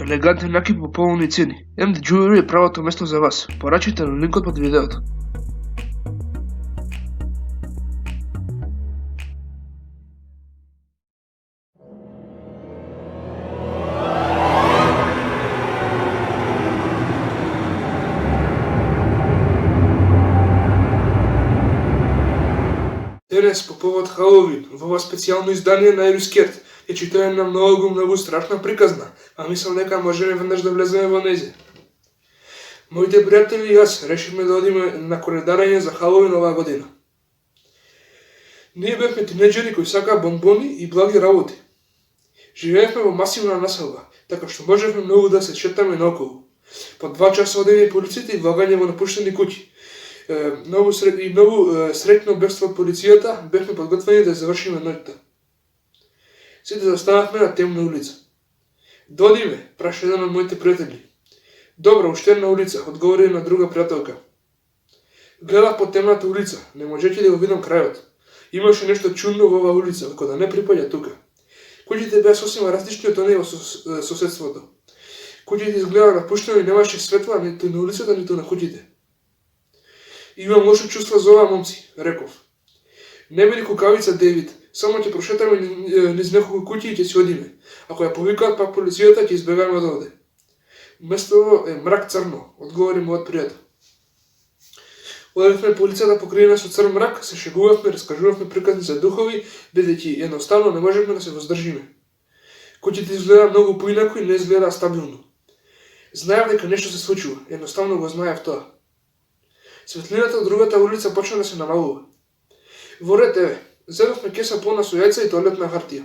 Елегантен накид по поволни цени. MD Jewelry е правото место за вас. Порачите на линкот под видеото. Денес по повод Халовин, во ова специјално издание на Ерускет, ја читаме на многу страшна приказна, а мислам дека можеме веднаш да влеземе во незе. Моите пријатели и јас решивме да одиме на коледарење за Халовин оваа година. Ние бевме тинеџери кои сакаа бонбони и благи работи. Живеевме во масивна населба, така што можевме многу да се шетаме наоколу. По 2 часа одење полициите и влагање во напуштени куќи. Многу среќно бегство од полицијата, бевме подготвени да завршиме ноќта. Сите застанавме на темна улица. Додиме, праша еден од моите пријатели. Добро, уште една улица, одговори на друга пријателка. Гледав по темната улица, не можеќе да го видам крајот. Имаше нешто чудно во оваа улица, како да не припаѓа тука. Куќите беа сосема различни од оние во соседството. Куќите изгледа напуштено и немаше светла ниту на улицата, ниту на куќите. Имам лошо чувство за оваа момци, реков. Не били кукавица, Дейвид, само ќе прошетаме низ неколку куќи и ќе си одиме. Ако ја повикаат пак полицијата, ќе избегаме од овде. Местото е мрак црно, одговори мојот пријател. Одевме полицијата покриена со црн мрак, се шегувавме, раскажувавме приказни за духови, бидејќи едноставно не можевме да се воздржиме. Куќите изгледа многу поинаку и не изгледа стабилно. Знаев дека нешто се случува, едноставно го знаев тоа. Светлината од другата улица почна да се намалува. Во ред, еве, зедовме кеса полна со јајца и тоалетна хартија.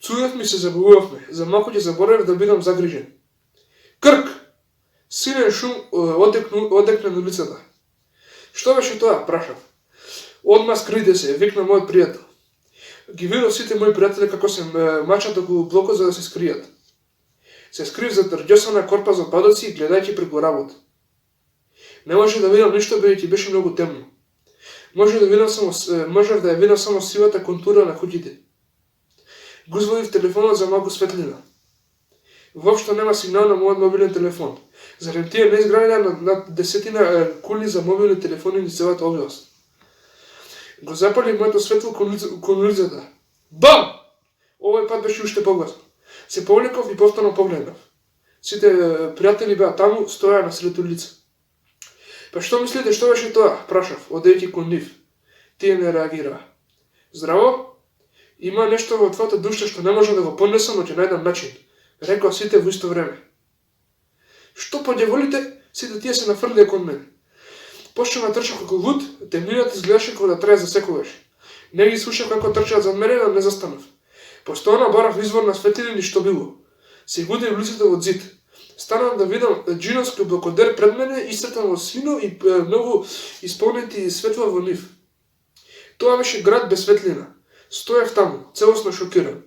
Цудевме и се забавувавме, за малку ќе заборавив да бидам загрижен. Крк! Силен шум одекна на улицата. Што беше тоа, прашав. Одма скрите се, викна мојот пријател. Ги видов сите мои пријатели како се мачат околу блокот за да се скријат. Се скрив за рѓосана корпа за отпадоци и гледајќи преку работ. Не може да видам ништо бидејќи беше многу темно. Можев да ја видам само сивата контура на куќите. Го извадив телефонот за малку светлина. Воопшто нема сигнал на мојот мобилен телефон. Зарем тие неизградена над 10 кули за мобилни телефони низ целата област. Го запалив моето светло кон улицата. Бам! Овој пат беше уште погласно. Се повлеков и повторно погледнав. Сите пријатели беа таму, стоја на сред улица. Па што мислите, што беше тоа? Прашав, одејќи кон нив. Тие не реагираа. Здраво? Има нешто во твојата душа што не можам да го понесам, но ќе најдам начин. Рекоа сите во исто време. Што по дјаволите, сите тие се нафрлија кон мене. Почнав да трчам како луд, темнината изгледаше како да трае за секогаш. Не ги слушав како трчаат зад мене, да не застанав. Постојано барав извор на светлина или што било. Се гудев лицето од зид. Станав да видам джиновски облакодер пред мене, исцртан во сино и многу исполнети светла во нив. Тоа беше град без светлина. Стоев таму, целосно шокиран.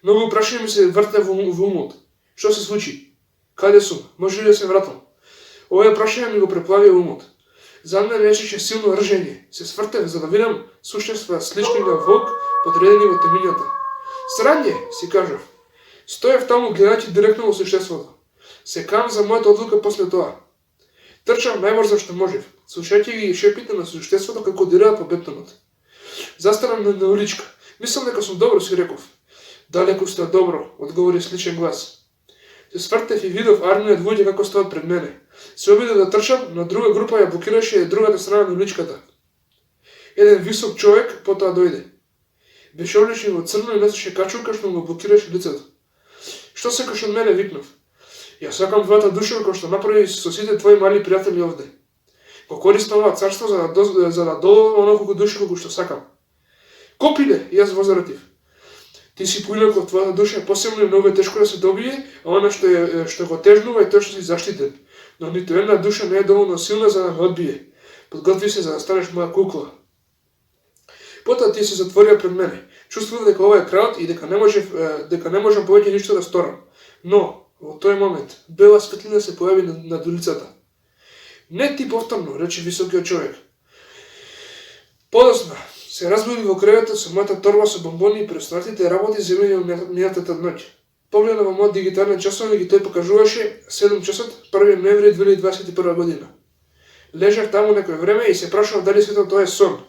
Многу прашања ми се вртеа во умот. Што се случи? Каде сум? Може ли да се вратам? Овие прашања ми го преплавија умот. За мене речеше силно ржење. Се свртев за да видам суштества слични на волк, подредени во темињата. Срање, си кажав. Стоев таму гледајќи директно во суштеството. Се кам за мојата одлука после тоа. Трчав најбрзо што можев, слушајќи ги шепите на суштеството како дираат по бетонот. Застанам на уличка. Мислам дека сум добро, си реков. Далеку сте добро, одговори сличен глас. Се свртев и видов армија од луѓе како стоат пред мене. Се обидов да трчам, но друга група ја блокираше другата страна на уличката. Еден висок човек потоа дојде. Беше облечен во црно и носеше качулка што му блокираше лицето. Што сакаш од мене, викнав. Ја сакам твојата душа кој што направи со сите твои мали пријатели овде. Го користам ова царство за да доловам онолку души колку што сакам. Копиле, јас возратив. Ти си поинаку од твојата душа, посебно и многу е тешко да се добие, а она што го тежнува е тоа што си заштитен. Но ниту една душа не е доволно силна за да ме одбие. Подготви се за да станеш моја кукла. Потоа тие се затворија пред мене. Чувствував дека ова е крајот и дека не можам повеќе ништо да сторам. Но во тој момент бела светлина се појави над улицата. Не ти повторно, рече високиот човек. Подосна се разбуди во креветот со мојата торба со бомбони и преостанатите работи земени од минатата ноќ. погледна во мојот дигитален часовник и тој покажуваше 7 часот 1 ноември 2021 година. Лежав таму некој време и се прашав дали сето тоа е сон.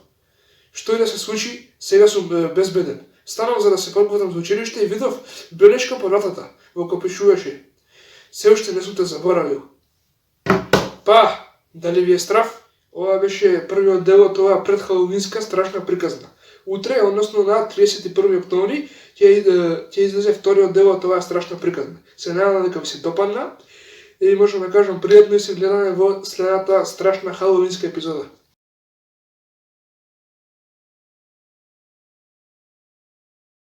Што и да се случи, сега сум безбеден. Станав за да се подготвам за училиште и видов белешка по вратата, во кој пишуваше: се уште не сум те заборавил. Па, дали ви е страв? Ова беше првиот дел од оваа предхаловинска страшна приказна. Утре, односно на 31 октомври, ќе излезе вториот дел од оваа страшна приказна. Се надевам дека ви се допадна и можам да кажам пријатно и се гледаме во следната страшна халовинска епизода.